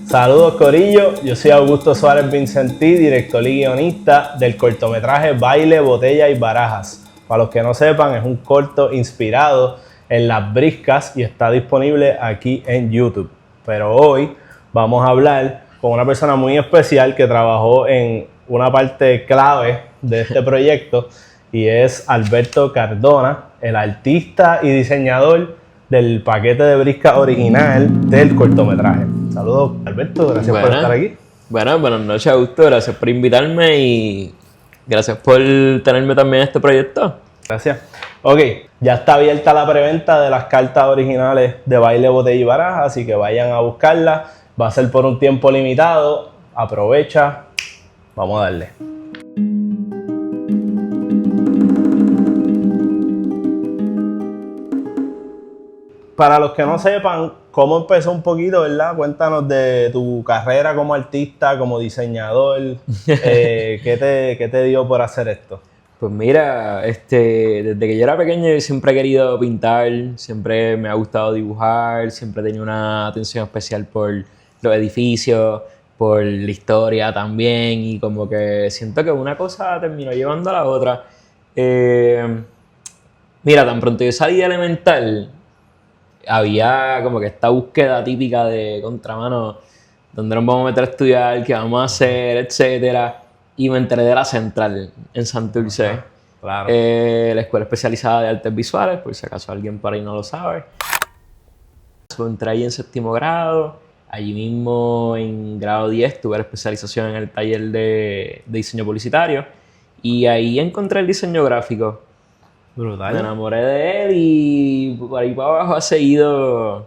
Saludos Corillo, yo soy Augusto Suárez Vincentí, director y guionista del cortometraje Baile, Botella y Barajas. Para los que no sepan, es un corto inspirado en las briscas y está disponible aquí en YouTube. Pero hoy vamos a hablar con una persona muy especial que trabajó en una parte clave de este proyecto y es Alberto Cardona, el artista y diseñador del paquete de brisca original del cortometraje. Saludos Alberto, gracias por estar aquí. Buenas noches Augusto, gracias por invitarme y gracias por tenerme también en este proyecto. Gracias. Ok, ya está abierta la preventa de las cartas originales de Baile, Botella y Barajas, así que vayan a buscarlas. Va a ser por un tiempo limitado, aprovecha, vamos a darle. Para los que no sepan, ¿cómo empezó un poquito, verdad? Cuéntanos de tu carrera como artista, como diseñador. ¿Qué te dio por hacer esto? Pues mira, desde que yo era pequeño yo siempre he querido pintar, siempre me ha gustado dibujar, siempre he tenido una atención especial por los edificios, por la historia también, y como que siento que una cosa terminó llevando a la otra. Mira, tan pronto yo salí de elemental, había como que esta búsqueda típica de contramano, dónde nos vamos a meter a estudiar, qué vamos a hacer, etcétera. Y me enteré de la Central en Santurce, Claro. La escuela especializada de artes visuales, por si acaso alguien por ahí no lo sabe. Entré ahí en séptimo grado, allí mismo en grado 10 tuve la especialización en el taller de diseño publicitario y ahí encontré el diseño gráfico. Brutal. Me enamoré de él y por ahí para abajo ha seguido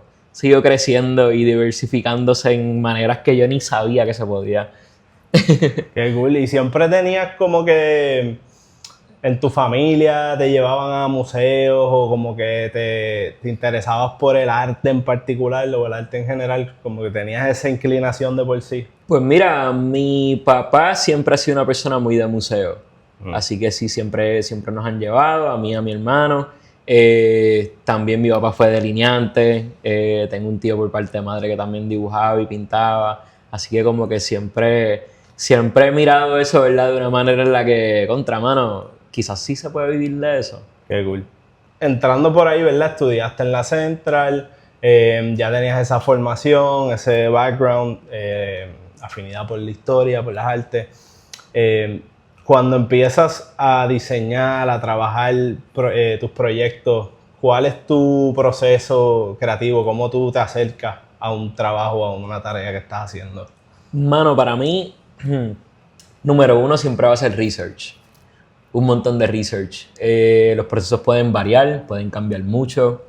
creciendo y diversificándose en maneras que yo ni sabía que se podía. Qué cool. Y siempre tenías como que en tu familia te llevaban a museos o como que te interesabas por el arte en particular o el arte en general, como que tenías esa inclinación de por sí. Pues mira, mi papá siempre ha sido una persona muy de museo. Así que sí, siempre nos han llevado, a mí y a mi hermano. También mi papá fue delineante. Tengo un tío por parte de madre que también dibujaba y pintaba. Así que como que siempre he mirado eso, ¿verdad? De una manera en la que, contramano, quizás sí se puede vivir de eso. Qué cool. Entrando por ahí, ¿verdad? Estudiaste en la Central, ya tenías esa formación, ese background, afinidad por la historia, por las artes. Cuando empiezas a diseñar, a trabajar tus proyectos, ¿cuál es tu proceso creativo? ¿Cómo tú te acercas a un trabajo, a una tarea que estás haciendo? Mano, para mí, número uno siempre va a ser research. Un montón de research. Los procesos pueden variar, pueden cambiar mucho.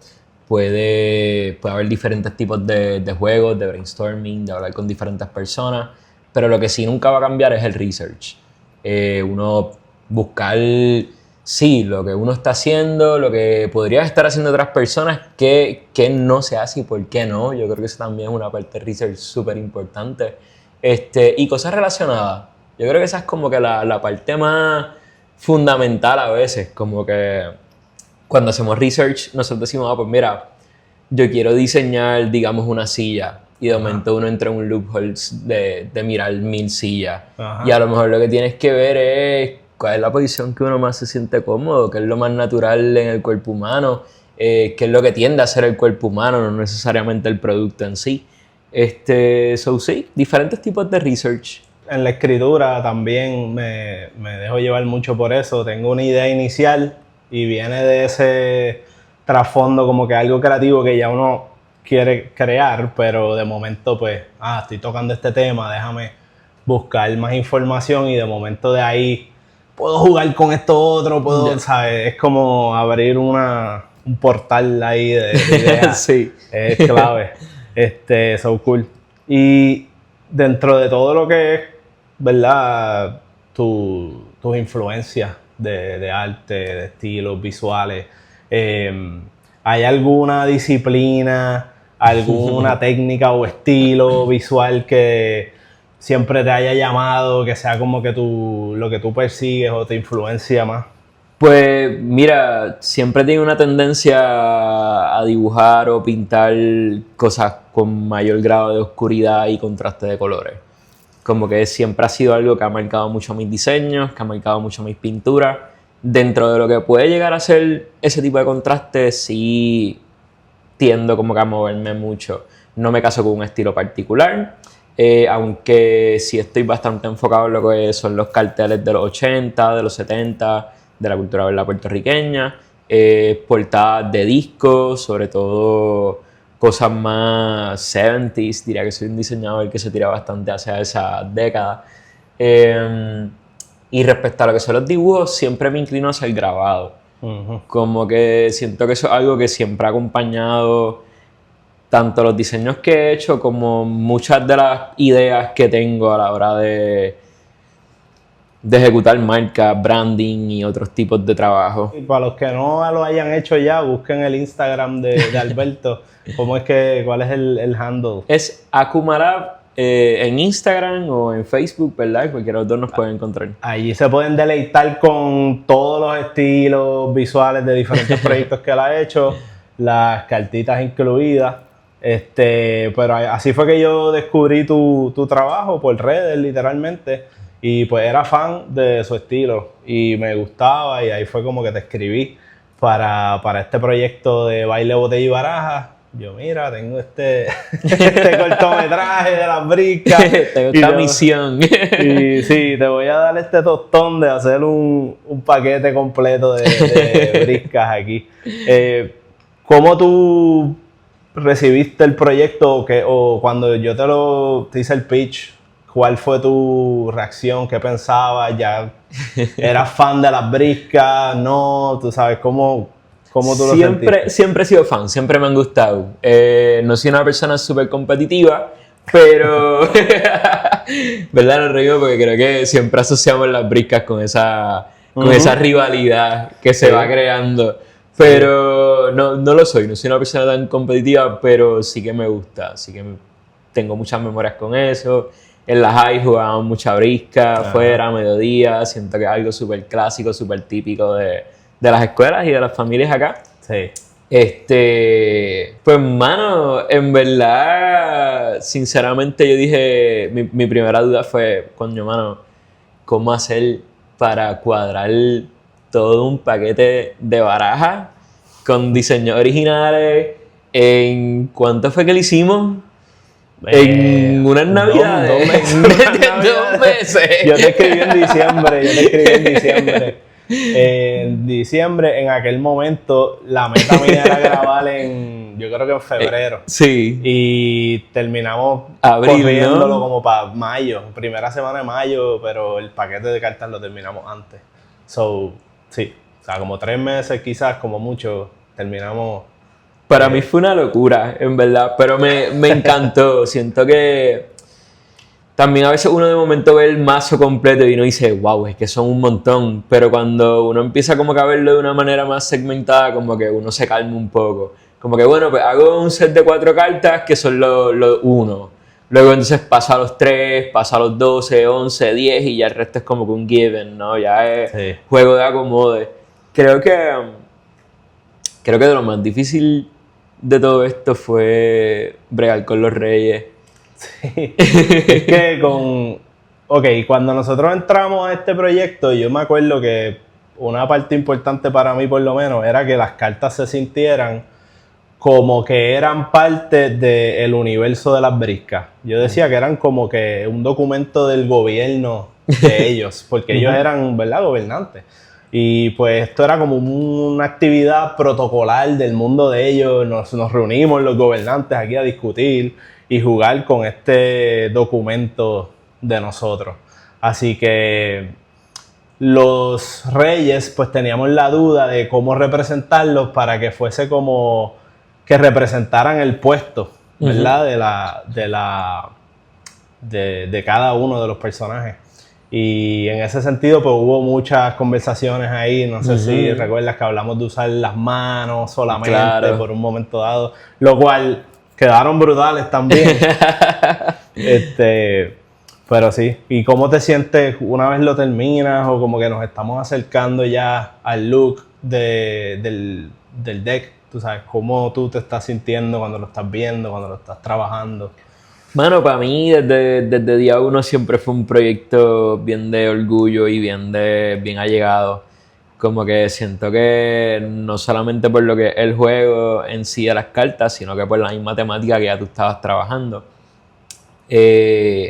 Puede haber diferentes tipos de juegos, de brainstorming, de hablar con diferentes personas. Pero lo que sí nunca va a cambiar es el research. Uno buscar, sí, lo que uno está haciendo, lo que podrían estar haciendo otras personas, que no se hace y por qué no. Yo creo que eso también es una parte de research súper importante. Y cosas relacionadas. Yo creo que esa es como que la parte más fundamental a veces. Como que cuando hacemos research, nosotros decimos, pues mira, yo quiero diseñar, digamos, una silla. Y de momento uno entra en un loophole de mirar 1000 sillas. Ajá. Y a lo mejor lo que tienes que ver es cuál es la posición que uno más se siente cómodo, qué es lo más natural en el cuerpo humano, qué es lo que tiende a hacer el cuerpo humano, no necesariamente el producto en sí. Sí, diferentes tipos de research. En la escritura también me dejo llevar mucho por eso. Tengo una idea inicial y viene de ese trasfondo como que algo creativo que ya uno quiere crear, pero de momento pues, estoy tocando este tema, déjame buscar más información y de momento de ahí puedo jugar con esto otro, ¿sabes? Es como abrir un portal ahí de ideas. Sí. Es clave. So cool. Y dentro de todo lo que es, ¿verdad? Tus influencias de arte, de estilos visuales, ¿hay alguna disciplina, alguna técnica o estilo visual que siempre te haya llamado, que sea como que lo que tú persigues o te influencia más? Pues mira, siempre he tenido una tendencia a dibujar o pintar cosas con mayor grado de oscuridad y contraste de colores. Como que siempre ha sido algo que ha marcado mucho mis diseños, que ha marcado mucho mis pinturas. Dentro de lo que puede llegar a ser ese tipo de contraste, sí tiendo como que a moverme mucho. No me caso con un estilo particular, aunque sí estoy bastante enfocado en lo que son los carteles de los 80, de los 70, de la cultura ¿verdad? Puertorriqueña, portadas de discos, sobre todo cosas más 70s, diría que soy un diseñador que se tira bastante hacia esa década. Y respecto a lo que son los dibujos, siempre me inclino hacia el grabado. Como que siento que eso es algo que siempre ha acompañado tanto los diseños que he hecho como muchas de las ideas que tengo a la hora de ejecutar marcas, branding y otros tipos de trabajo. Y para los que no lo hayan hecho ya, busquen el Instagram de Alberto. ¿Cuál es el handle? Es Akumarab en Instagram o en Facebook, ¿verdad? Cualquiera de los dos nos pueden encontrar. Allí se pueden deleitar con todos los estilos visuales de diferentes proyectos que él ha hecho, las cartitas incluidas. Pero así fue que yo descubrí tu trabajo por redes, literalmente. Y pues era fan de su estilo y me gustaba, y ahí fue como que te escribí para este proyecto de Baile, Botella y Barajas. Yo, mira, tengo este cortometraje de las briscas. Tengo esta misión. Y sí, te voy a dar este tostón de hacer un paquete completo de briscas aquí. ¿Cómo tú recibiste el proyecto o cuando yo te hice el pitch? ¿Cuál fue tu reacción? ¿Qué pensabas? ¿Ya eras fan de las briscas? ¿No? ¿Tú sabes cómo tú lo sentiste? Siempre he sido fan, siempre me han gustado. No soy una persona súper competitiva, pero... ¿Verdad? Nos reímos porque creo que siempre asociamos las briscas con esa rivalidad que se va creando. Pero no lo soy, no soy una persona tan competitiva, pero sí que me gusta. Sí que tengo muchas memorias con eso. En la high jugábamos mucha brisca, afuera, mediodía. Siento que es algo súper clásico, súper típico de las escuelas y de las familias acá. Sí. Pues, mano, en verdad, sinceramente yo dije, mi primera duda fue, coño, mano, ¿cómo hacer para cuadrar todo un paquete de barajas con diseños originales? ¿En cuánto fue que lo hicimos? En unas navidades. Dos meses. Yo te escribí en diciembre. En diciembre, en aquel momento, la meta mía era grabar yo creo que en febrero. Sí. Y terminamos Abril, corriéndolo, ¿no? como para mayo, primera semana de mayo, pero el paquete de cartas lo terminamos antes. Sí, o sea, como 3 meses quizás, como mucho, terminamos. Para mí fue una locura, en verdad, pero me encantó. Siento que también a veces uno de momento ve el mazo completo y uno dice, wow, es que son un montón. Pero cuando uno empieza como que a verlo de una manera más segmentada, como que uno se calma un poco. Como que bueno, pues hago un set de 4 cartas que son los 1. Luego entonces pasa a los 3, pasa a los 12, 11, 10 y ya el resto es como que un given, ¿no? Ya es juego de acomode. Creo que de lo más difícil de todo esto fue bregar con los reyes. Sí, es que cuando nosotros entramos a este proyecto, yo me acuerdo que una parte importante para mí, por lo menos, era que las cartas se sintieran como que eran parte del universo de las briscas. Yo decía que eran como que un documento del gobierno de ellos, porque ellos eran, ¿verdad?, gobernantes. Y pues esto era como una actividad protocolar del mundo de ellos. Nos reunimos los gobernantes aquí a discutir y jugar con este documento de nosotros. Así que los reyes pues teníamos la duda de cómo representarlos para que fuese como que representaran el puesto, ¿verdad? De cada uno de los personajes. Y en ese sentido pues hubo muchas conversaciones ahí. No sé si recuerdas que hablamos de usar las manos solamente por un momento dado, lo cual quedaron brutales también. Pero sí, ¿y cómo te sientes una vez lo terminas o como que nos estamos acercando ya al look del deck? Tú sabes, ¿cómo tú te estás sintiendo cuando lo estás viendo, cuando lo estás trabajando? Mano, para mí desde día uno siempre fue un proyecto bien de orgullo y bien allegado. Como que siento que no solamente por lo que es el juego en sí de las cartas, sino que por la misma temática que ya tú estabas trabajando.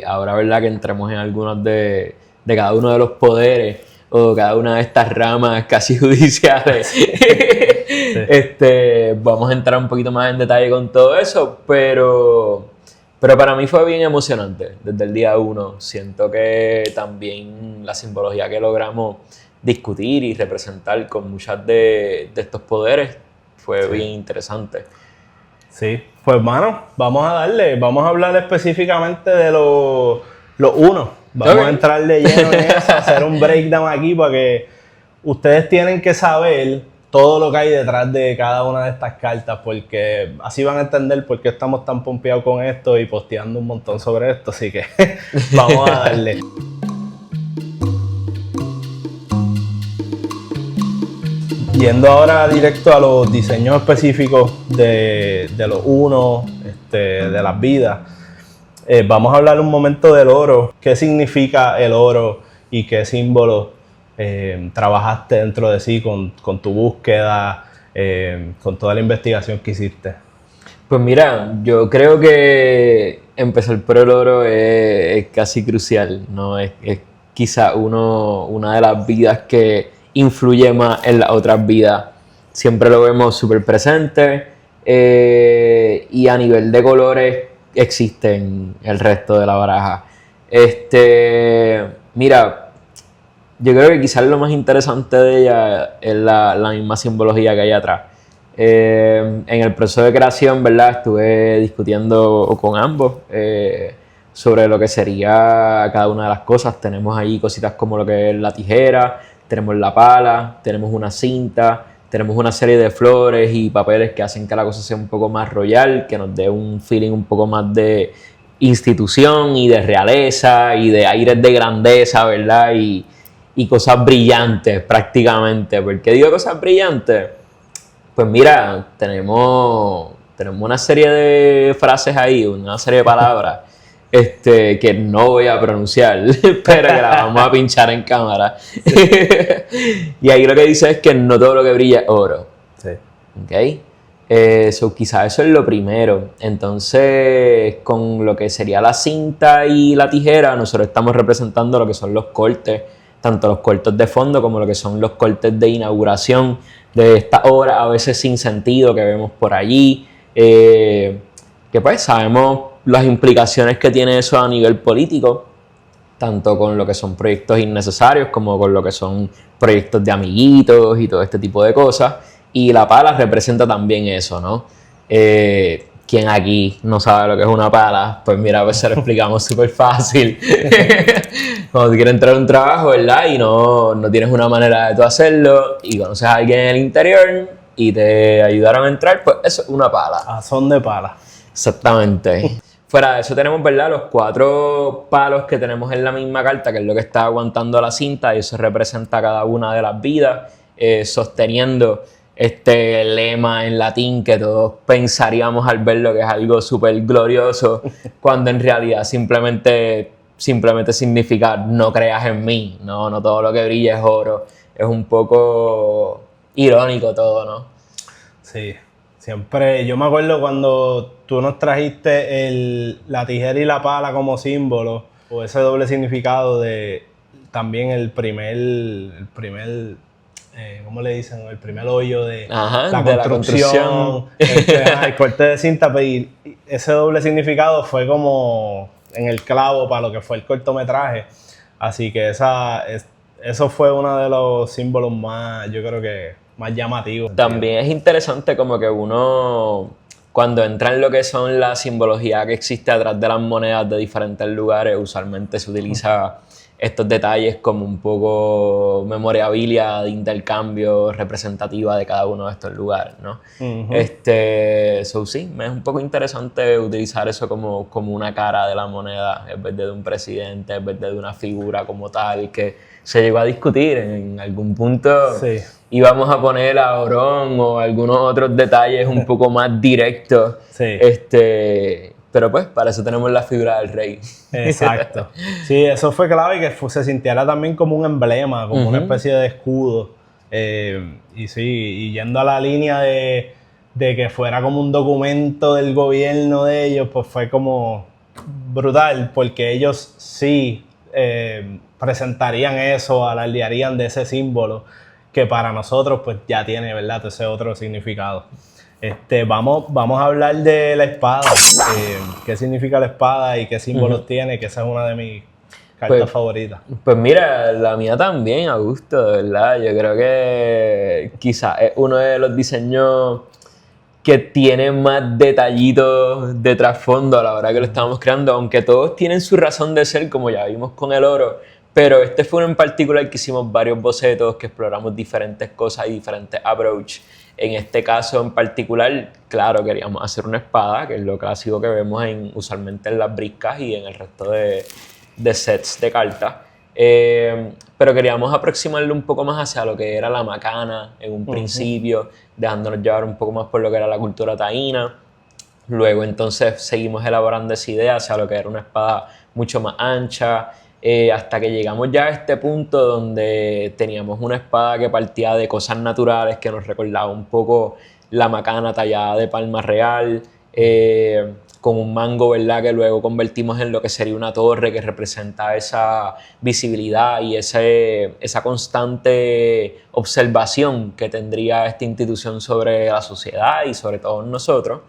Ahora, ¿verdad? Que entremos en algunos de cada uno de los poderes o cada una de estas ramas casi judiciales. Sí. Vamos a entrar un poquito más en detalle con todo eso, pero para mí fue bien emocionante desde el día uno. Siento que también la simbología que logramos discutir y representar con muchas de estos poderes fue bien interesante. Sí, pues hermano, vamos a darle, vamos a hablar específicamente de los unos. Vamos a entrar de lleno en eso, hacer un breakdown aquí para que ustedes tienen que saber todo lo que hay detrás de cada una de estas cartas, porque así van a entender por qué estamos tan pompeados con esto y posteando un montón sobre esto, así que vamos a darle. Yendo ahora directo a los diseños específicos de los unos, de las vidas, vamos a hablar un momento del oro. ¿Qué significa el oro y qué símbolo trabajaste dentro de sí con tu búsqueda, con toda la investigación que hiciste? Pues mira, yo creo que empezar por el oro es casi crucial, ¿no? Es quizá una de las vidas que influye más en las otras vidas. Siempre lo vemos súper presente y a nivel de colores existen el resto de la baraja. Mira, yo creo que quizás lo más interesante de ella es la misma simbología que hay atrás. En el proceso de creación, ¿verdad? Estuve discutiendo con ambos sobre lo que sería cada una de las cosas. Tenemos ahí cositas como lo que es la tijera, tenemos la pala, tenemos una cinta, tenemos una serie de flores y papeles que hacen que la cosa sea un poco más royal, que nos dé un feeling un poco más de institución y de realeza y de aires de grandeza, ¿verdad? Y cosas brillantes prácticamente. ¿Por qué digo cosas brillantes? Pues mira, tenemos una serie de frases ahí, una serie de palabras que no voy a pronunciar, pero que la vamos a pinchar en cámara. Y ahí lo que dice es que no todo lo que brilla es oro. Sí. ¿Ok? Quizás eso es lo primero. Entonces, con lo que sería la cinta y la tijera, nosotros estamos representando lo que son los cortes, tanto los cortes de fondo como lo que son los cortes de inauguración de esta obra a veces sin sentido que vemos por allí, que pues sabemos las implicaciones que tiene eso a nivel político, tanto con lo que son proyectos innecesarios como con lo que son proyectos de amiguitos y todo este tipo de cosas, y la pala representa también eso, ¿no? ¿Quién aquí no sabe lo que es una pala? Pues mira, pues se lo explicamos súper fácil. Cuando tú quieres entrar a un trabajo, ¿verdad? Y no tienes una manera de tú hacerlo y conoces a alguien en el interior y te ayudaron a entrar, pues eso es una pala. A son de pala. Exactamente. Fuera de eso tenemos, ¿verdad? Los 4 palos que tenemos en la misma carta, que es lo que está aguantando la cinta, y eso representa cada una de las vidas, sosteniendo este lema en latín que todos pensaríamos al verlo que es algo súper glorioso, cuando en realidad simplemente significa no creas en mí, no todo lo que brilla es oro. Es un poco irónico todo, ¿no? Sí, siempre, yo me acuerdo cuando tú nos trajiste la tijera y la pala como símbolo, o ese doble significado de también el primer ¿cómo le dicen? El primer hoyo de la construcción. El corte de cinta, y ese doble significado fue como en el clavo para lo que fue el cortometraje. Así que eso fue uno de los símbolos más, yo creo que más llamativos. También es interesante como que uno, cuando entra en lo que son la simbología que existe atrás de las monedas de diferentes lugares, usualmente se utiliza estos detalles como un poco memorabilia de intercambio representativa de cada uno de estos lugares, ¿no? Sí, me es un poco interesante utilizar eso como una cara de la moneda en vez de un presidente, en vez de una figura como tal, que se llegó a discutir en algún punto. Sí. Íbamos a poner a Orón o algunos otros detalles un poco más directos. Sí. Pero pues, para eso tenemos la figura del rey. Exacto. Sí, eso fue clave, que se sintiera también como un emblema, como una especie de escudo. Y sí, y yendo a la línea de que fuera como un documento del gobierno de ellos, pues fue como brutal, porque ellos sí presentarían eso, alardearían de ese símbolo, que para nosotros pues ya tiene, ¿verdad?, ese otro significado. Vamos a hablar de la espada. ¿Qué significa la espada y qué símbolos tiene? Que esa es una de mis cartas favoritas. Pues mira, la mía también, Augusto, de verdad. Yo creo que quizás es uno de los diseños que tiene más detallitos de trasfondo a la hora que lo estábamos creando, aunque todos tienen su razón de ser, como ya vimos con el oro. Pero este fue uno en particular que hicimos varios bocetos, que exploramos diferentes cosas y diferentes approach. En este caso en particular, claro, queríamos hacer una espada, que es lo clásico que vemos usualmente en las briscas y en el resto de sets de cartas. Pero queríamos aproximarlo un poco más hacia lo que era la macana en un principio, dejándonos llevar un poco más por lo que era la cultura taína. Luego entonces seguimos elaborando esa idea hacia lo que era una espada mucho más ancha, hasta que llegamos ya a este punto donde teníamos una espada que partía de cosas naturales, que nos recordaba un poco la macana tallada de palma real, con un mango, ¿verdad?, que luego convertimos en lo que sería una torre que representa esa visibilidad y esa constante observación que tendría esta institución sobre la sociedad y sobre todos nosotros.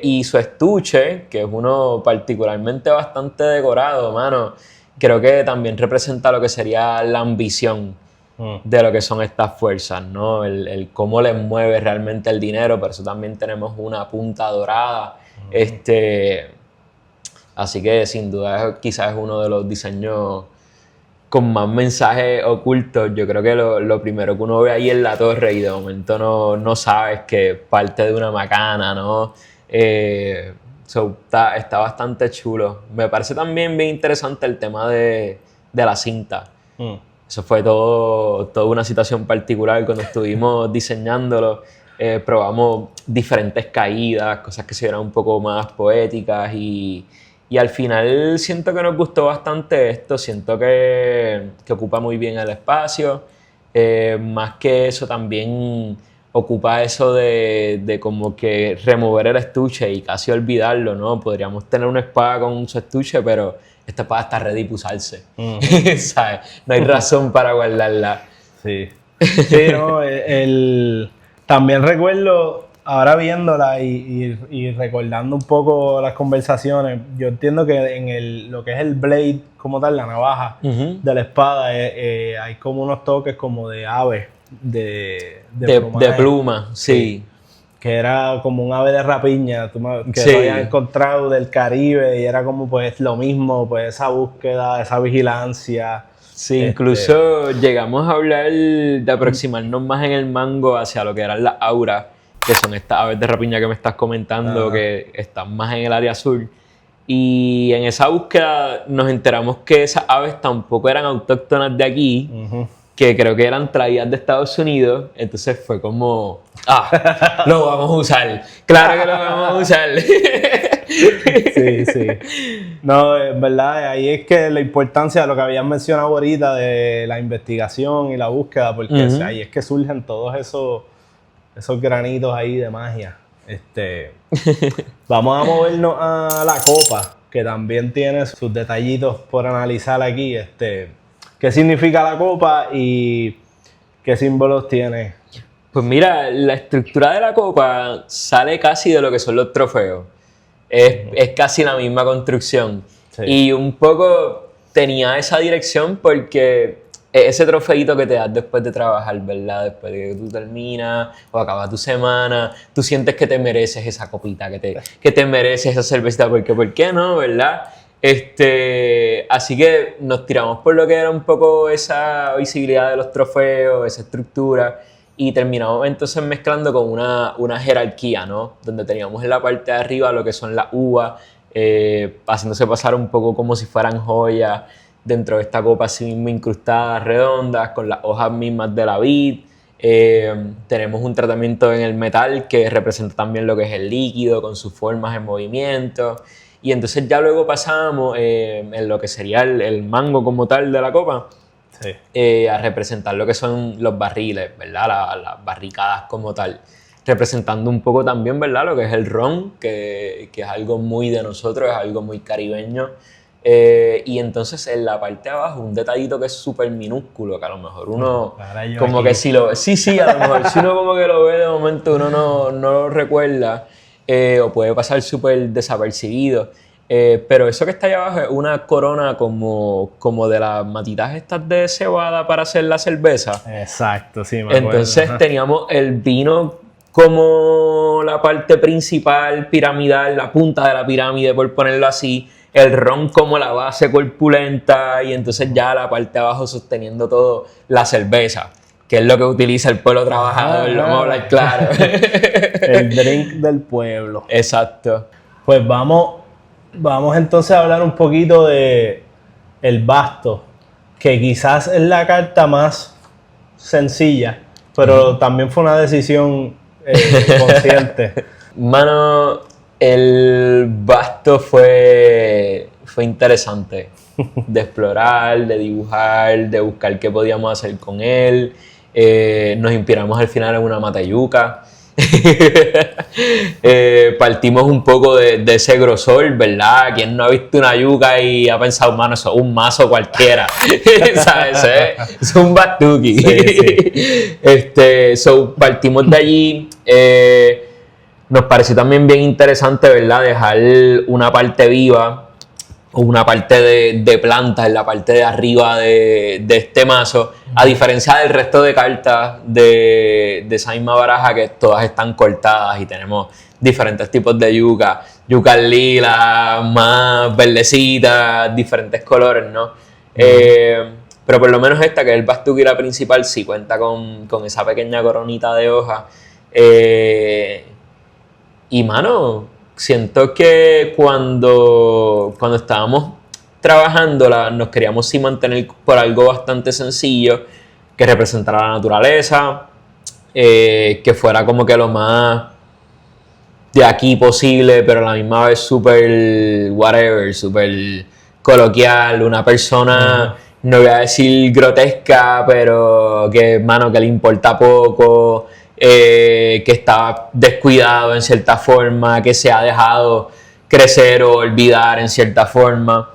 Y su estuche, que es uno particularmente bastante decorado, mano, creo que también representa lo que sería la ambición de lo que son estas fuerzas, ¿no? El cómo les mueve realmente el dinero, pero eso también tenemos una punta dorada. Así que sin duda quizás es uno de los diseños con más mensajes ocultos. Yo creo que lo primero que uno ve ahí es la torre y de momento no sabes que es parte de una macana, ¿no? Está bastante chulo. Me parece también bien interesante el tema de la cinta. Eso fue toda una situación particular cuando estuvimos diseñándolo. Probamos diferentes caídas, cosas que se vieran un poco más poéticas y al final siento que nos gustó bastante esto, siento que ocupa muy bien el espacio, más que eso también ocupa eso de como que remover el estuche y casi olvidarlo, ¿no? Podríamos tener una espada con su estuche, pero esta espada está ready para usarse, ¿sabes? No hay razón para guardarla. Sí, sí, no, también recuerdo, ahora viéndola y recordando un poco las conversaciones, yo entiendo que en lo que es el blade como tal, la navaja de la espada, hay como unos toques como de ave, de pluma, sí. Que era como un ave de rapiña, que sí. lo había encontrado del Caribe y era como pues lo mismo, pues esa búsqueda, esa vigilancia. Sí, incluso llegamos a hablar de aproximarnos más en el mango hacia lo que eran las auras, que son estas aves de rapiña que me estás comentando, que están más en el área sur. Y en esa búsqueda nos enteramos que esas aves tampoco eran autóctonas de aquí, que creo que eran traídas de Estados Unidos. Entonces fue como, lo vamos a usar. Claro que lo vamos a usar. Sí, sí. No, en verdad, ahí es que la importancia de lo que habías mencionado ahorita de la investigación y la búsqueda, porque ahí es que surgen todos esos granitos ahí de magia. Vamos a movernos a la copa, que también tiene sus detallitos por analizar aquí. ¿Qué significa la copa y qué símbolos tiene? Pues mira, la estructura de la copa sale casi de lo que son los trofeos. Es casi la misma construcción. Sí. Y un poco tenía esa dirección porque ese trofeito que te das después de trabajar, ¿verdad? Después de que tú terminas o acabas tu semana, tú sientes que te mereces esa copita, que te mereces esa cervecita, porque ¿por qué no, verdad? Así que nos tiramos por lo que era un poco esa visibilidad de los trofeos, esa estructura, y terminamos entonces mezclando con una jerarquía, ¿no? Donde teníamos en la parte de arriba lo que son las uvas, haciéndose pasar un poco como si fueran joyas dentro de esta copa así mismo incrustadas, redondas, con las hojas mismas de la vid. Tenemos un tratamiento en el metal que representa también lo que es el líquido con sus formas en movimiento. Y entonces ya luego pasamos en lo que sería el mango como tal de la copa, sí, a representar lo que son los barriles, ¿verdad? Las barricadas como tal. Representando un poco también, ¿verdad? Lo que es el ron, que es algo muy de nosotros, es algo muy caribeño. Y entonces en la parte de abajo un detallito que es súper minúsculo, que a lo mejor uno como aquí, que si lo... Sí, a lo mejor si uno como que lo ve de momento uno no lo recuerda, o puede pasar súper desapercibido. Pero eso que está ahí abajo es una corona como de las matitas estas de cebada para hacer la cerveza. Exacto, sí, me acuerdo. Entonces teníamos el vino como la parte principal, piramidal, la punta de la pirámide, por ponerlo así. El ron como la base corpulenta y entonces ya la parte de abajo sosteniendo todo, la cerveza, que es lo que utiliza el pueblo trabajador, lo vamos a hablar claro. El drink del pueblo. Exacto. Pues vamos entonces a hablar un poquito de el basto, que quizás es la carta más sencilla, pero también fue una decisión consciente. Mano, el basto fue interesante de explorar, de dibujar, de buscar qué podíamos hacer con él. Nos inspiramos al final en una matayuca. Partimos un poco de ese grosor, ¿verdad? ¿Quién no ha visto una yuca y ha pensado, mano, eso es un mazo cualquiera? ¿Sabes? Es un batuki. Sí. Partimos de allí. Nos pareció también bien interesante, ¿verdad? Dejar una parte viva o una parte de planta en la parte de arriba de este mazo, a diferencia del resto de cartas de esa misma baraja, que todas están cortadas y tenemos diferentes tipos de yuca, yucas lila, más verdecitas, diferentes colores, ¿no? Pero por lo menos esta, que es el Bastuki, la principal, sí cuenta con esa pequeña coronita de hoja. Y mano, siento que cuando estábamos trabajándola nos queríamos sí mantener por algo bastante sencillo, que representara la naturaleza, que fuera como que lo más de aquí posible, pero a la misma vez súper whatever, súper coloquial, una persona, no voy a decir grotesca, pero que, mano, que le importa poco, que está descuidado en cierta forma, que se ha dejado crecer o olvidar en cierta forma.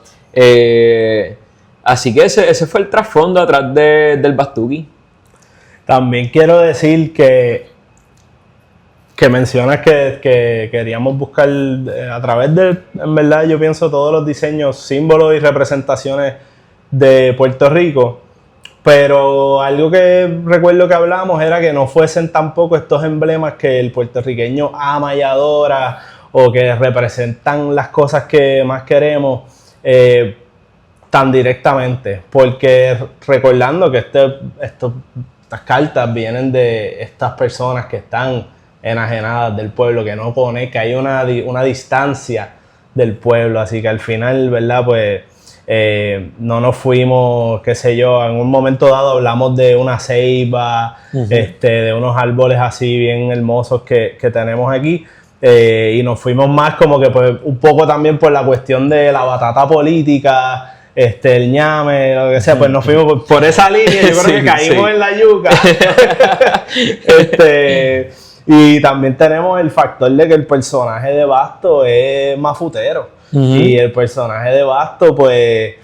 Así que ese fue el trasfondo atrás del Bastuki. También quiero decir que mencionas que queríamos buscar a través de, en verdad yo pienso, todos los diseños, símbolos y representaciones de Puerto Rico. Pero algo que recuerdo que hablamos era que no fuesen tampoco estos emblemas que el puertorriqueño ama y adora, o que representan las cosas que más queremos tan directamente. Porque recordando que estas cartas vienen de estas personas que están enajenadas del pueblo, que no pone, que hay una distancia del pueblo. Así que al final, ¿verdad? Pues no nos fuimos, qué sé yo, en un momento dado hablamos de una ceiba, de unos árboles así bien hermosos que tenemos aquí, y nos fuimos más como que pues un poco también por la cuestión de la batata política, el ñame, lo que sea, pues nos fuimos por esa línea. Yo creo que caímos en la yuca. Y también tenemos el factor de que el personaje de Basto es mafutero. Y el personaje de Basto, pues,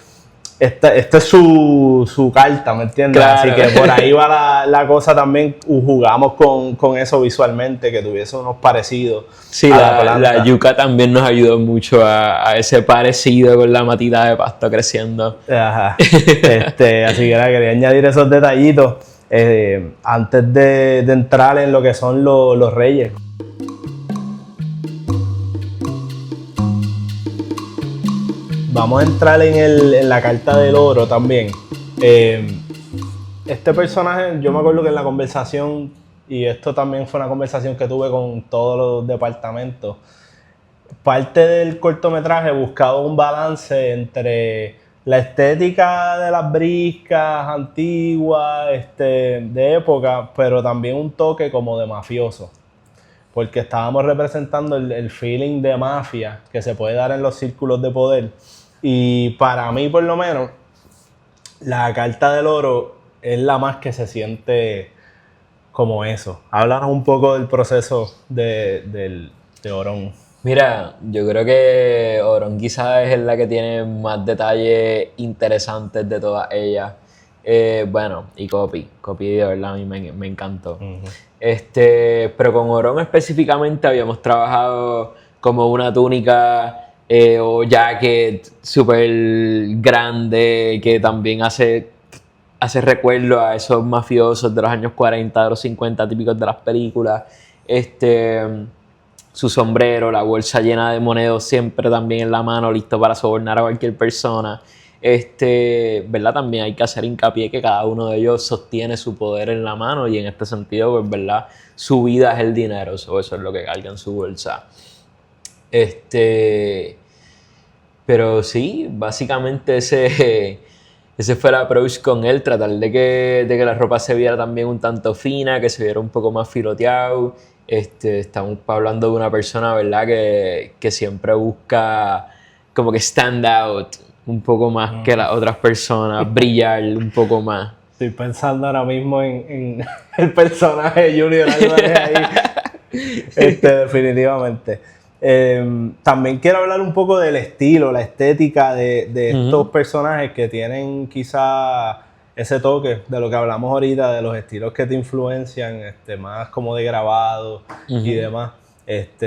esta es su carta, ¿me entiendes? Claro. Así que por ahí va la cosa también. Jugamos con eso visualmente, que tuviese unos parecidos. Sí, la yuca también nos ayudó mucho a ese parecido con la matita de pasto creciendo. Ajá. Así que quería añadir esos detallitos antes de entrar en lo que son los reyes. vamos a entrar en la carta del oro también. Este personaje, yo me acuerdo que en la conversación, y esto también fue una conversación que tuve con todos los departamentos, parte del cortometraje buscaba un balance entre la estética de las briscas antiguas, de época, pero también un toque como de mafioso. Porque estábamos representando el feeling de mafia que se puede dar en los círculos de poder. Y para mí, por lo menos, la carta del oro es la más que se siente como eso. Háblanos un poco del proceso de Orón. Mira, yo creo que Orón quizás es la que tiene más detalles interesantes de todas ellas. Bueno, y Copy de verdad a mí me encantó. Pero con Orón específicamente habíamos trabajado como una túnica o jacket súper grande que también hace recuerdo a esos mafiosos de los años 40, de los 50 típicos de las películas. Su sombrero, la bolsa llena de monedas siempre también en la mano, listo para sobornar a cualquier persona. ¿Verdad? También hay que hacer hincapié que cada uno de ellos sostiene su poder en la mano y en este sentido, pues, ¿verdad? Su vida es el dinero, eso es lo que carga en su bolsa. Pero sí, básicamente ese fue el approach con él, tratar de que la ropa se viera también un tanto fina, que se viera un poco más filoteado. Estamos hablando de una persona, ¿verdad? Que siempre busca como que stand out un poco más que las otras personas, brillar un poco más. Estoy pensando ahora mismo en el personaje de Junior Álvarez ahí. Definitivamente. También quiero hablar un poco del estilo, la estética de estos personajes que tienen quizá ese toque de lo que hablamos ahorita, de los estilos que te influencian, más como de grabado y demás.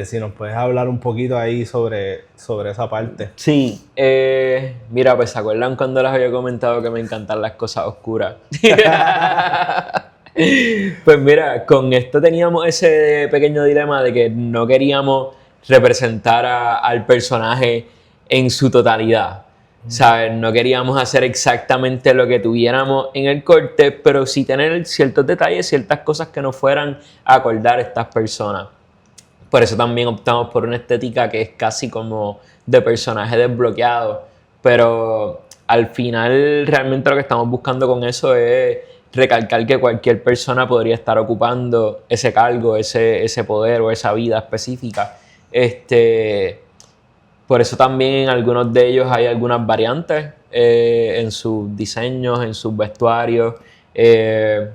Si nos puedes hablar un poquito ahí sobre esa parte. Sí, mira, pues ¿se acuerdan cuando les había comentado que me encantan las cosas oscuras? Pues mira, con esto teníamos ese pequeño dilema de que no queríamos representar al personaje en su totalidad. ¿Sabes? No queríamos hacer exactamente lo que tuviéramos en el corte, pero sí tener ciertos detalles, ciertas cosas que nos fueran a acordar a estas personas. Por eso también optamos por una estética que es casi como de personaje desbloqueado. Pero al final realmente lo que estamos buscando con eso es recalcar que cualquier persona podría estar ocupando ese cargo, ese poder o esa vida específica. Por eso también en algunos de ellos hay algunas variantes en sus diseños, en sus vestuarios.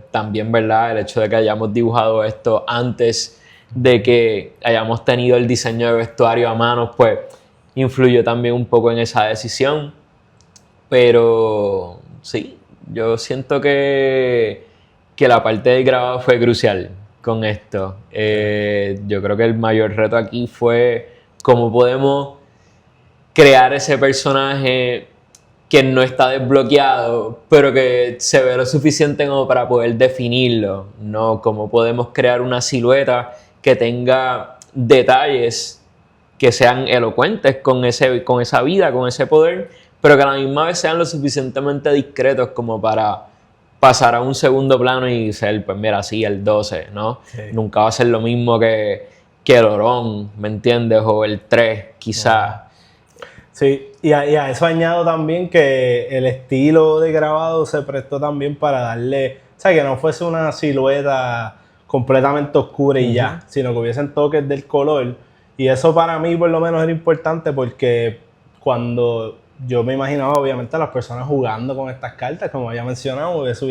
También, ¿verdad? El hecho de que hayamos dibujado esto antes de que hayamos tenido el diseño de vestuario a mano, pues influyó también un poco en esa decisión. Pero sí, yo siento que la parte del grabado fue crucial con esto. Yo creo que el mayor reto aquí fue cómo podemos crear ese personaje que no está desbloqueado, pero que se ve lo suficiente como para poder definirlo, ¿no? Cómo podemos crear una silueta que tenga detalles que sean elocuentes con esa vida, con ese poder, pero que a la misma vez sean lo suficientemente discretos como para pasar a un segundo plano y ser, pues mira, sí, el 12, ¿no? Sí. Nunca va a ser lo mismo que el Orón, ¿me entiendes? O el 3, quizás. Sí, y a eso añado también que el estilo de grabado se prestó también para darle, o sea, que no fuese una silueta completamente oscura y ya, sino que hubiesen toques del color. Y eso para mí por lo menos era importante porque cuando yo me imaginaba obviamente a las personas jugando con estas cartas, como había mencionado, eso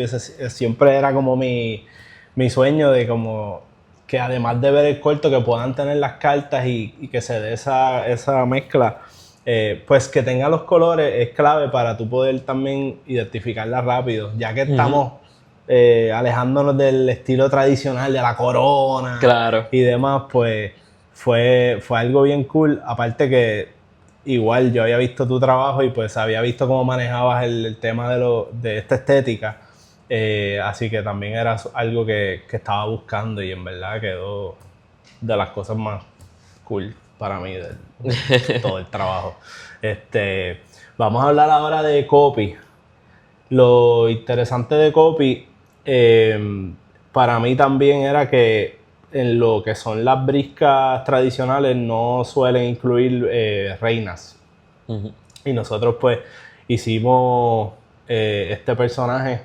siempre era como mi sueño de como que además de ver el corto que puedan tener las cartas y que se dé esa mezcla. Pues que tenga los colores es clave para tú poder también identificarla rápido, ya que estamos alejándonos del estilo tradicional de la corona, claro, y demás, pues fue algo bien cool. Aparte que igual yo había visto tu trabajo y pues había visto cómo manejabas el tema de esta estética, así que también era algo que estaba buscando y en verdad quedó de las cosas más cool para mí todo el trabajo. Vamos a hablar ahora de copy. Lo interesante de copy para mí también era que en lo que son las briscas tradicionales no suelen incluir reinas. Uh-huh. Y nosotros pues hicimos este personaje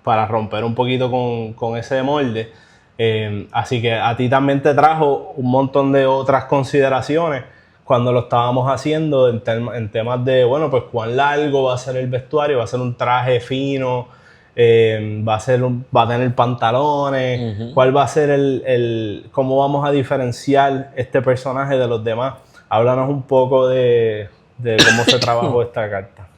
para romper un poquito con ese molde. Así que a ti también te trajo un montón de otras consideraciones cuando lo estábamos haciendo en temas de, bueno, pues cuán largo va a ser el vestuario, va a ser un traje fino, va a tener pantalones, uh-huh. ¿Cuál va a ser cómo vamos a diferenciar este personaje de los demás? Háblanos un poco de cómo se trabajó esta carta.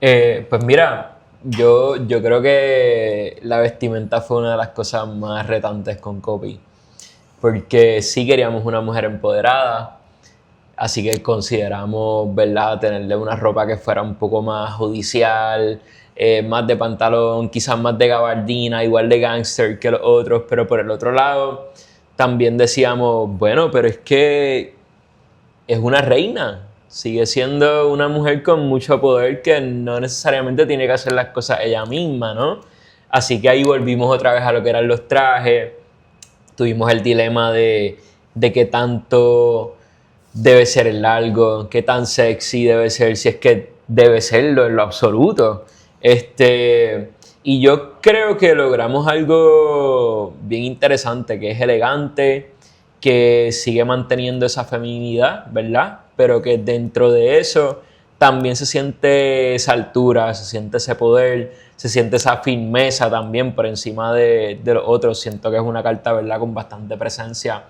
Pues mira, yo creo que la vestimenta fue una de las cosas más retantes con Copy, porque sí queríamos una mujer empoderada, así que consideramos, ¿verdad?, tenerle una ropa que fuera un poco más judicial, más de pantalón, quizás más de gabardina, igual de gangster que los otros, pero por el otro lado también decíamos, bueno, pero es que es una reina, sigue siendo una mujer con mucho poder que no necesariamente tiene que hacer las cosas ella misma, ¿no? Así que ahí volvimos otra vez a lo que eran los trajes, tuvimos el dilema de qué tanto debe ser el largo, qué tan sexy debe ser, si es que debe serlo en lo absoluto. Y yo creo que logramos algo bien interesante, que es elegante, que sigue manteniendo esa feminidad, ¿verdad? Pero que dentro de eso también se siente esa altura, se siente ese poder, se siente esa firmeza también por encima de los otros. Siento que es una carta, ¿verdad?, con bastante presencia.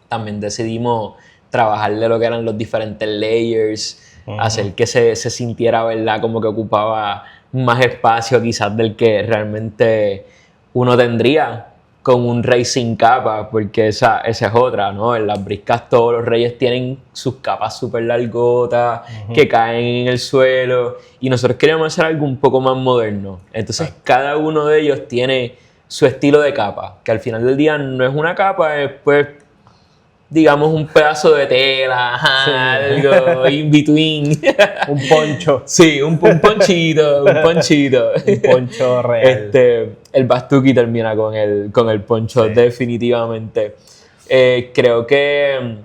También decidimos trabajarle lo que eran los diferentes layers, uh-huh. Hacer que se sintiera, ¿verdad?, como que ocupaba más espacio quizás del que realmente uno tendría con un rey sin capa, porque esa es otra, ¿no? En las briscas todos los reyes tienen sus capas súper largotas, uh-huh. que caen en el suelo, y nosotros queríamos hacer algo un poco más moderno. Entonces cada uno de ellos tiene su estilo de capa, que al final del día no es una capa, es pues, digamos, un pedazo de tela, sí. Algo in between. Un poncho. Sí, un ponchito, un ponchito. Un poncho real. El Bastuki termina con el poncho, sí. Definitivamente. Creo que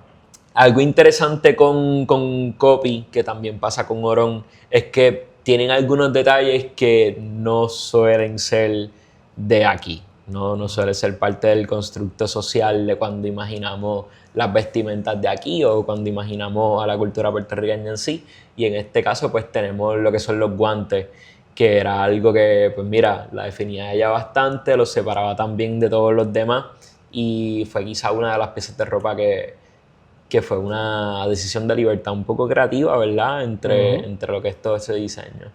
algo interesante con Copy, que también pasa con Orón, es que tienen algunos detalles que no suelen ser de aquí. No suele ser parte del constructo social de cuando imaginamos las vestimentas de aquí o cuando imaginamos a la cultura puertorriqueña en sí. Y en este caso pues tenemos lo que son los guantes, que era algo que pues mira, la definía ella bastante, los separaba también de todos los demás y fue quizá una de las piezas de ropa que fue una decisión de libertad un poco creativa, ¿verdad? Entre lo que es todo ese diseño.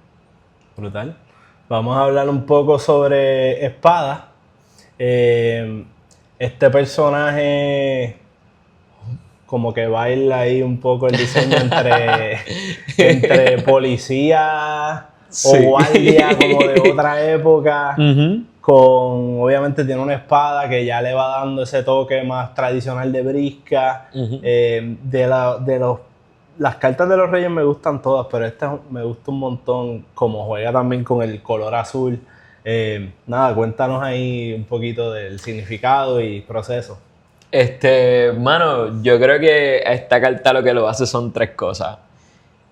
Brutal. Vamos a hablar un poco sobre espadas. Este personaje como que baila ahí un poco el diseño entre policía, sí. O guardia como de otra época, uh-huh. Obviamente tiene una espada que ya le va dando ese toque más tradicional de brisca, uh-huh. Las cartas de los reyes me gustan todas, pero esta me gusta un montón como juega también con el color azul. Nada, cuéntanos ahí un poquito del significado y proceso. Mano, yo creo que a esta carta lo que lo hace son tres cosas.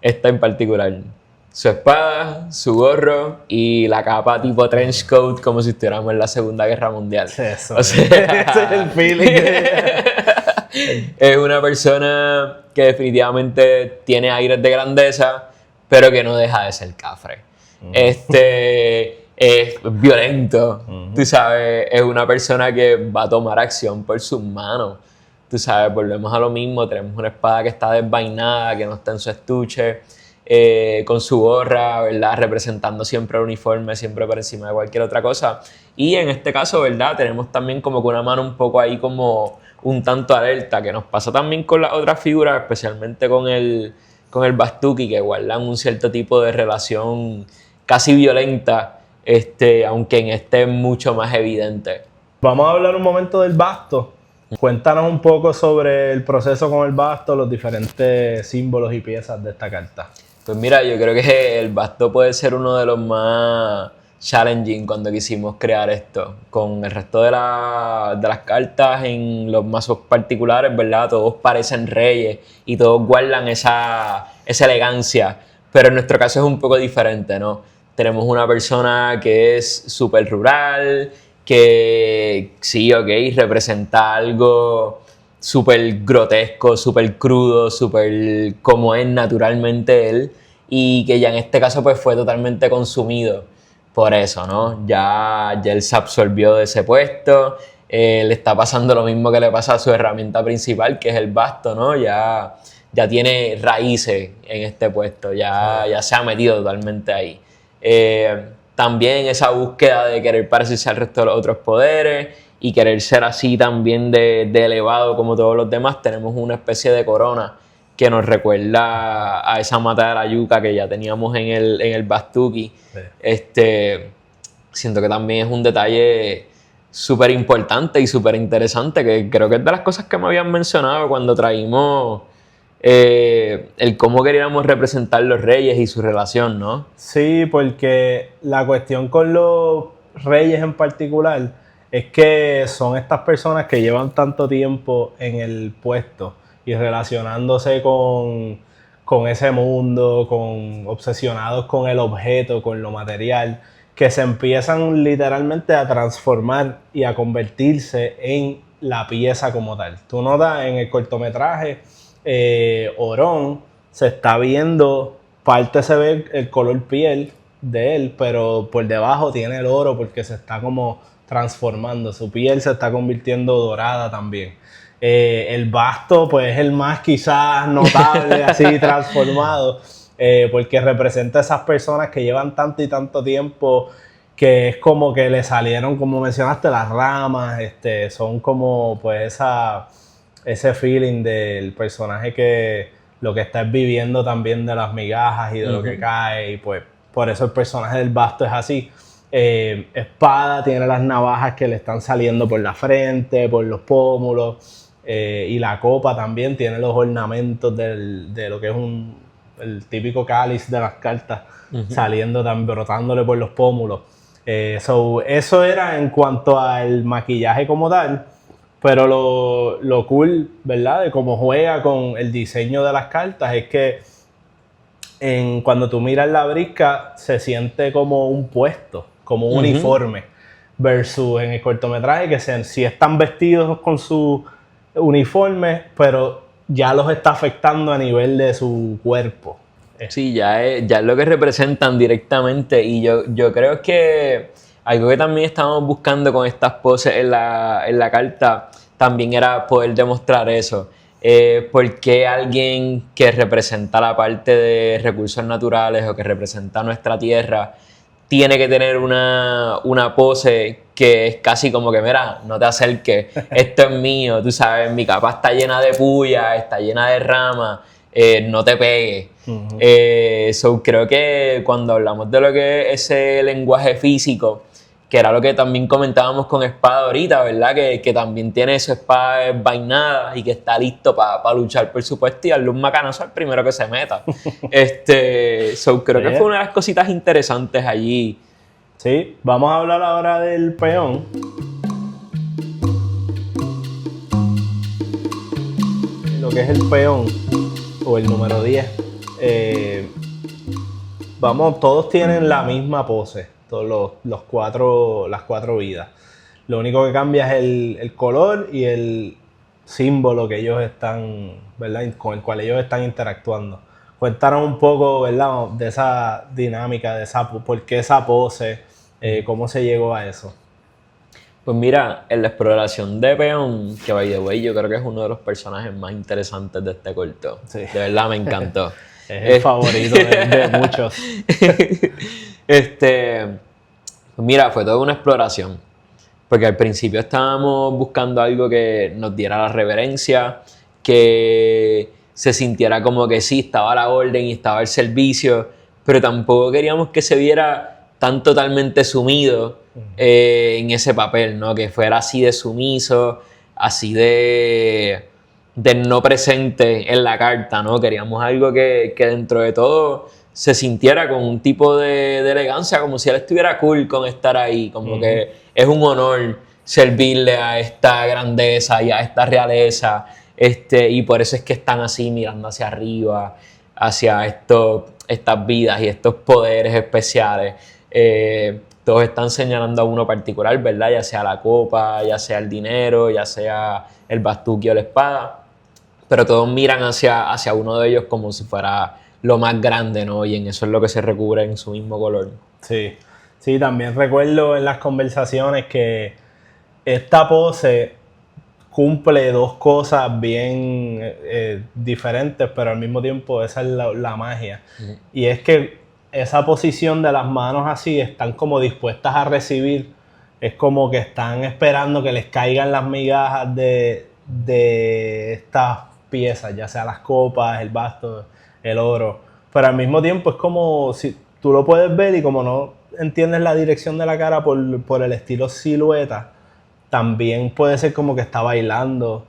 Esta en particular. Su espada, su gorro y la capa tipo trench coat como si estuviéramos en la Segunda Guerra Mundial. Eso, o sea, ese es el feeling. Es una persona que definitivamente tiene aires de grandeza, pero que no deja de ser cafre. Es violento, uh-huh. Tú sabes, es una persona que va a tomar acción por sus manos. Tú sabes, volvemos a lo mismo, tenemos una espada que está desvainada, que no está en su estuche, con su gorra, ¿verdad? Representando siempre el uniforme, siempre por encima de cualquier otra cosa. Y en este caso, ¿verdad? Tenemos también como que una mano un poco ahí como un tanto alerta, que nos pasa también con las otras figuras, especialmente con el Bastuki, que guardan un cierto tipo de relación casi violenta, aunque en este es mucho más evidente. Vamos a hablar un momento del basto. Cuéntanos un poco sobre el proceso con el basto, los diferentes símbolos y piezas de esta carta. Pues mira, yo creo que el basto puede ser uno de los más challenging cuando quisimos crear esto. Con el resto de las cartas en los mazos particulares, ¿verdad? Todos parecen reyes y todos guardan esa elegancia. Pero en nuestro caso es un poco diferente, ¿no? Tenemos una persona que es súper rural, que sí, ok, representa algo súper grotesco, súper crudo, súper como es naturalmente él, y que ya en este caso pues fue totalmente consumido por eso, ¿no? Ya él se absorbió de ese puesto, le está pasando lo mismo que le pasa a su herramienta principal, que es el basto, ¿no? Ya tiene raíces en este puesto, ya se ha metido totalmente ahí. También esa búsqueda de querer parecerse al resto de los otros poderes y querer ser así también de elevado como todos los demás, tenemos una especie de corona que nos recuerda a esa mata de la yuca que ya teníamos en el Bastuki. Sí. Siento que también es un detalle súper importante y súper interesante, que creo que es de las cosas que me habían mencionado cuando traímos el cómo queríamos representar los reyes y su relación, ¿no? Sí, porque la cuestión con los reyes en particular es que son estas personas que llevan tanto tiempo en el puesto y relacionándose con ese mundo, obsesionados con el objeto, con lo material, que se empiezan literalmente a transformar y a convertirse en la pieza como tal. Tú notas en el cortometraje, Orón se está viendo, parte se ve el color piel de él, pero por debajo tiene el oro porque se está como transformando, su piel se está convirtiendo dorada también. El basto pues es el más quizás notable así transformado, porque representa a esas personas que llevan tanto y tanto tiempo, que es como que le salieron, como mencionaste, las ramas, son como pues ese feeling del personaje que lo que está viviendo también de las migajas y de lo que cae, y pues por eso el personaje del basto es así. Espada tiene las navajas que le están saliendo por la frente, por los pómulos, y la copa también tiene los ornamentos de lo que es el típico cáliz de las cartas, saliendo, brotándole por los pómulos. Eso era en cuanto al maquillaje como tal. Pero lo cool, ¿verdad? De cómo juega con el diseño de las cartas es que cuando tú miras la brisca se siente como un puesto, como un uniforme, versus en el cortometraje que sí están vestidos con su uniforme, pero ya los está afectando a nivel de su cuerpo. Sí, ya es lo que representan directamente, y yo creo que algo que también estábamos buscando con estas poses en la carta también era poder demostrar eso. Porque alguien que representa la parte de recursos naturales o que representa nuestra tierra tiene que tener una pose que es casi como que, mira, no te acerques, esto es mío, tú sabes, mi capa está llena de puya, está llena de ramas, no te pegues. Creo que cuando hablamos de lo que es ese lenguaje físico, que era lo que también comentábamos con Espada ahorita, ¿verdad? Que también tiene su espada vainada y que está listo para luchar, por supuesto, y darle un macanazo al primero que se meta. Creo que fue una de las cositas interesantes allí. Sí, vamos a hablar ahora del peón. Lo que es el peón, o el número 10. Todos tienen la misma pose. Todos las cuatro vidas. Lo único que cambia es el color y el símbolo que ellos están, ¿verdad? Con el cual ellos están interactuando. Cuéntanos un poco, ¿verdad? De esa dinámica, por qué esa pose, cómo se llegó a eso. Pues mira, en la exploración de peón, que by the way, yo creo que es uno de los personajes más interesantes de este corto. Sí. De verdad me encantó. Es el favorito de muchos. Mira, fue toda una exploración, porque al principio estábamos buscando algo que nos diera la reverencia, que se sintiera como que sí, estaba a la orden y estaba al servicio, pero tampoco queríamos que se viera tan totalmente sumido en ese papel, ¿no? Que fuera así de sumiso, así de no presente en la carta, ¿no? Queríamos algo que dentro de todo se sintiera con un tipo de elegancia, como si él estuviera cool con estar ahí, como que es un honor servirle a esta grandeza y a esta realeza, y por eso es que están así mirando hacia arriba, hacia estas vidas y estos poderes especiales. Todos están señalando a uno particular, ¿verdad? Ya sea la copa, ya sea el dinero, ya sea el bastuquio o la espada, pero todos miran hacia uno de ellos como si fuera lo más grande, ¿no? Y en eso es lo que se recubre en su mismo color. Sí, sí, también recuerdo en las conversaciones que esta pose cumple dos cosas bien diferentes, pero al mismo tiempo esa es la magia. Y es que esa posición de las manos así están como dispuestas a recibir, es como que están esperando que les caigan las migajas de estas piezas, ya sea las copas, el basto, el oro, pero al mismo tiempo es como si tú lo puedes ver y como no entiendes la dirección de la cara por el estilo silueta, también puede ser como que está bailando,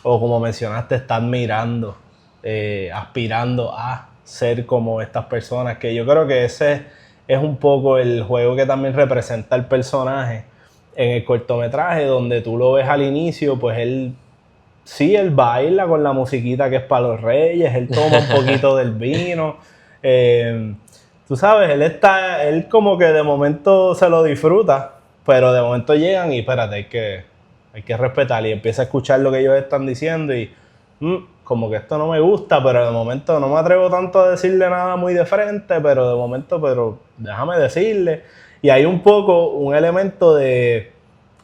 o como mencionaste, está admirando, aspirando a ser como estas personas, que yo creo que ese es un poco el juego que también representa el personaje en el cortometraje, donde tú lo ves al inicio, pues él baila con la musiquita que es para los reyes, él toma un poquito del vino, tú sabes, él como que de momento se lo disfruta, pero de momento llegan y espérate, hay que respetar, y empieza a escuchar lo que ellos están diciendo y como que esto no me gusta, pero de momento no me atrevo tanto a decirle nada muy de frente, pero déjame decirle. Y hay un poco un elemento de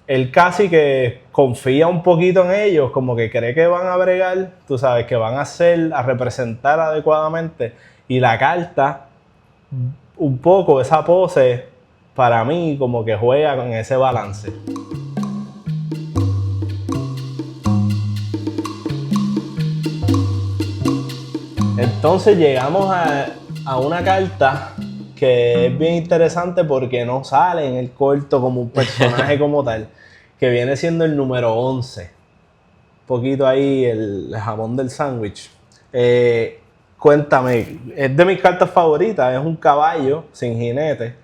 él casi que confía un poquito en ellos, como que cree que van a bregar, tú sabes, que van a representar adecuadamente. Y la carta, un poco esa pose, para mí como que juega con ese balance. Entonces llegamos a una carta que es bien interesante porque no sale en el corto como un personaje como tal, que viene siendo el número 11. Un poquito ahí el jamón del sándwich. Cuéntame, es de mis cartas favoritas, es un caballo sin jinete.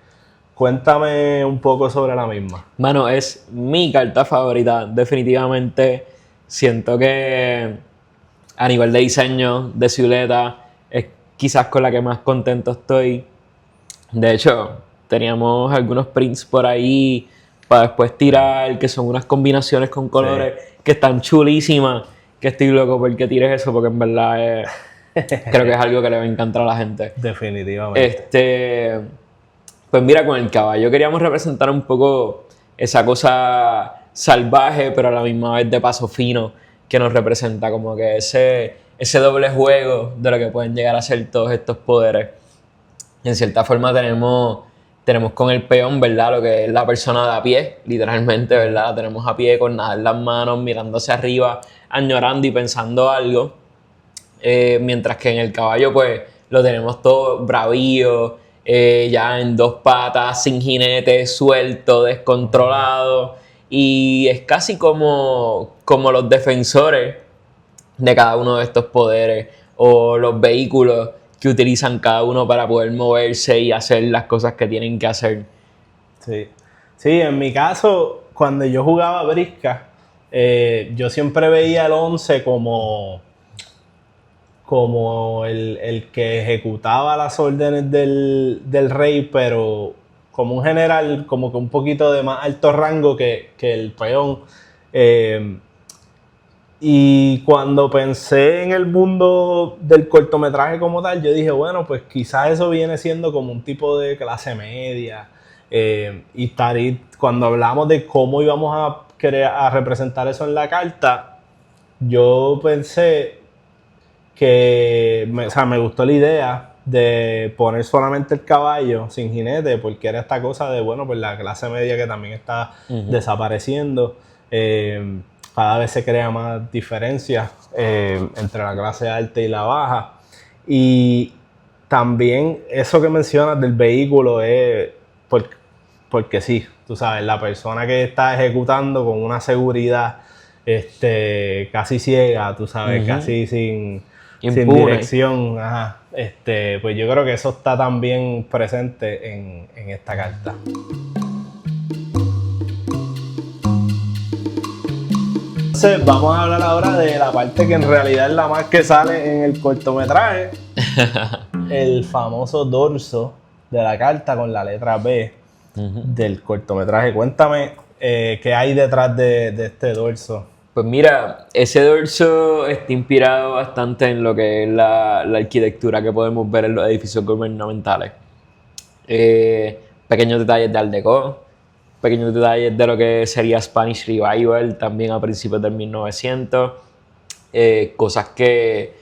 Cuéntame un poco sobre la misma. Mano, es mi carta favorita, definitivamente. Siento que a nivel de diseño, de silueta, es quizás con la que más contento estoy. De hecho, teníamos algunos prints por ahí para después tirar, que son unas combinaciones con colores que están chulísimas. Que estoy loco porque tires eso, porque en verdad creo que es algo que le va a encantar a la gente. Definitivamente. Pues mira, con el caballo queríamos representar un poco esa cosa salvaje, pero a la misma vez de paso fino, que nos representa como que ese doble juego de lo que pueden llegar a ser todos estos poderes. En cierta forma tenemos con el peón, ¿verdad? Lo que es la persona de a pie, literalmente, ¿verdad? La tenemos a pie con nada en las manos, mirando hacia arriba, añorando y pensando algo. Mientras que en el caballo, pues, lo tenemos todo bravío, ya en dos patas, sin jinete, suelto, descontrolado. Y es casi como los defensores de cada uno de estos poderes o los vehículos que utilizan cada uno para poder moverse y hacer las cosas que tienen que hacer. Sí, en mi caso, cuando yo jugaba brisca, yo siempre veía el 11 como el que ejecutaba las órdenes del rey, pero como un general, como que un poquito de más alto rango que el peón. Y cuando pensé en el mundo del cortometraje como tal, yo dije, bueno, pues quizás eso viene siendo como un tipo de clase media. Cuando hablamos de cómo íbamos a representar eso en la carta, yo pensé que me gustó la idea de poner solamente el caballo sin jinete, porque era esta cosa de, bueno, pues la clase media que también está desapareciendo. Cada vez se crea más diferencias entre la clase alta y la baja. Y también eso que mencionas del vehículo es porque sí, tú sabes, la persona que está ejecutando con una seguridad casi ciega, tú sabes, casi sin dirección, ajá. Pues yo creo que eso está también presente en esta carta. Entonces vamos a hablar ahora de la parte que en realidad es la más que sale en el cortometraje. El famoso dorso de la carta con la letra B del cortometraje. Cuéntame qué hay detrás de este dorso. Pues mira, ese dorso está inspirado bastante en lo que es la arquitectura que podemos ver en los edificios gubernamentales. Pequeños detalles de Art Deco, pequeños detalles de lo que sería Spanish Revival, también a principios del 1900. Cosas que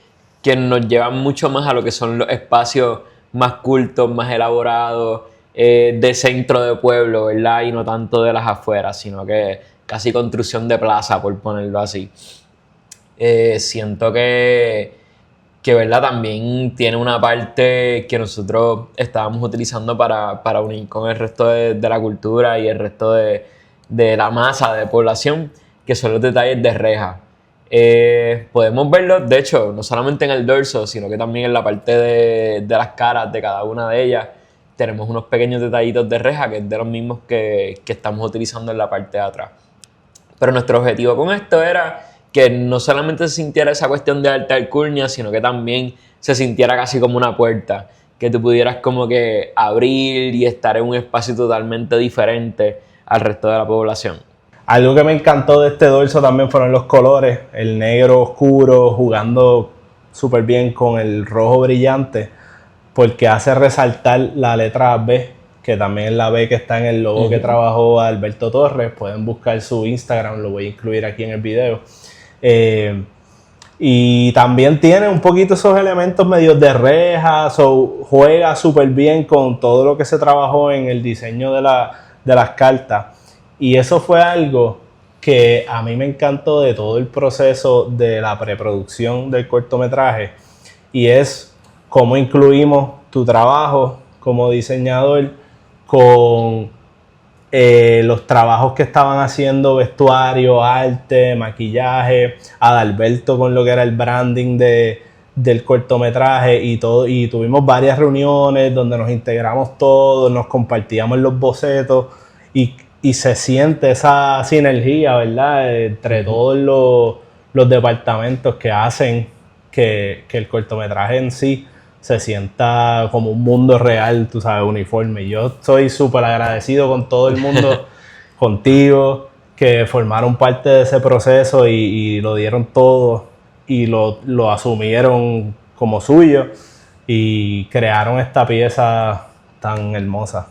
nos llevan mucho más a lo que son los espacios más cultos, más elaborados, de centro de pueblo, ¿verdad? Y no tanto de las afueras, sino que casi construcción de plaza, por ponerlo así. Siento que ¿verdad? También tiene una parte que nosotros estábamos utilizando para unir con el resto de la cultura y el resto de la masa de población, que son los detalles de reja. Podemos verlo, de hecho, no solamente en el dorso, sino que también en la parte de las caras de cada una de ellas. Tenemos unos pequeños detallitos de reja, que es de los mismos que estamos utilizando en la parte de atrás. Pero nuestro objetivo con esto era que no solamente se sintiera esa cuestión de alta alcurnia, sino que también se sintiera casi como una puerta, que tú pudieras como que abrir y estar en un espacio totalmente diferente al resto de la población. Algo que me encantó de este dorso también fueron los colores, el negro oscuro jugando súper bien con el rojo brillante, porque hace resaltar la letra B, que también es la B que está en el logo que trabajó Alberto Torres. Pueden buscar su Instagram, lo voy a incluir aquí en el video. Y también tiene un poquito esos elementos medios de rejas, o juega súper bien con todo lo que se trabajó en el diseño de las cartas. Y eso fue algo que a mí me encantó de todo el proceso de la preproducción del cortometraje, y es cómo incluimos tu trabajo como diseñador con los trabajos que estaban haciendo, vestuario, arte, maquillaje, Adalberto con lo que era el branding del cortometraje y todo, y tuvimos varias reuniones donde nos integramos todos, nos compartíamos los bocetos y se siente esa sinergia, ¿verdad?, entre todos los departamentos que hacen que el cortometraje en sí se sienta como un mundo real, tú sabes, uniforme. Yo estoy súper agradecido con todo el mundo, contigo, que formaron parte de ese proceso y lo dieron todo y lo asumieron como suyo y crearon esta pieza tan hermosa.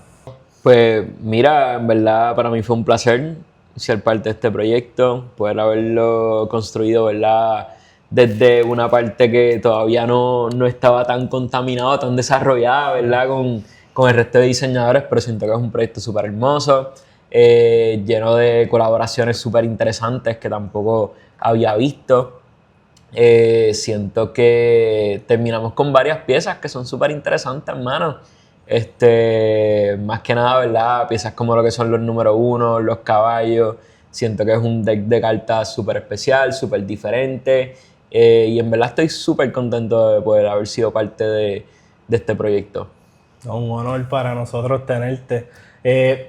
Pues mira, en verdad para mí fue un placer ser parte de este proyecto, poder haberlo construido, ¿verdad?, desde una parte que todavía no estaba tan contaminada, tan desarrollada, ¿verdad?, con el resto de diseñadores, pero siento que es un proyecto súper hermoso, lleno de colaboraciones súper interesantes que tampoco había visto. Siento que terminamos con varias piezas que son súper interesantes, hermano. Más que nada, ¿verdad?, piezas como lo que son los número 1, los caballos. Siento que es un deck de cartas súper especial, súper diferente. Y en verdad estoy súper contento de poder haber sido parte de este proyecto. Un honor para nosotros tenerte.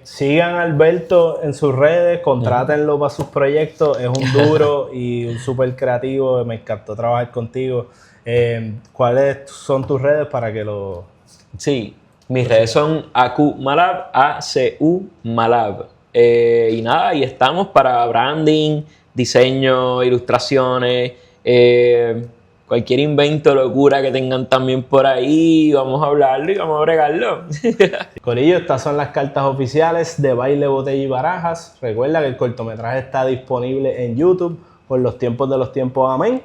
Sigan a Alberto en sus redes, contrátenlo para sus proyectos. Es un duro y un súper creativo. Me encantó trabajar contigo. ¿Cuáles son tus redes para que lo...? Sí, mis redes son AcuMalab, ACU Malab. Y nada, y estamos para branding, diseño, ilustraciones, cualquier invento, locura que tengan también por ahí, vamos a hablarlo y vamos a bregarlo. Corillo, estas son las cartas oficiales de Baile, Botella y Barajas. Recuerda que el cortometraje está disponible en YouTube por los tiempos de los tiempos, amén.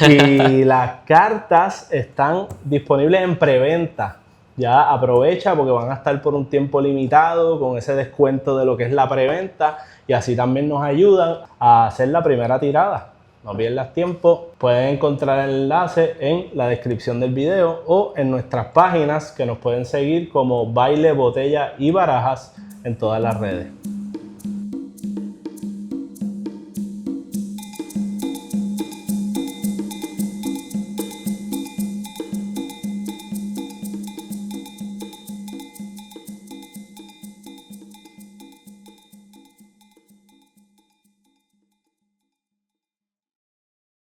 Y las cartas están disponibles en preventa. Ya aprovecha porque van a estar por un tiempo limitado con ese descuento de lo que es la preventa, y así también nos ayudan a hacer la primera tirada. No pierdas tiempo, pueden encontrar el enlace en la descripción del video o en nuestras páginas, que nos pueden seguir como Baile, Botella y Barajas en todas las redes.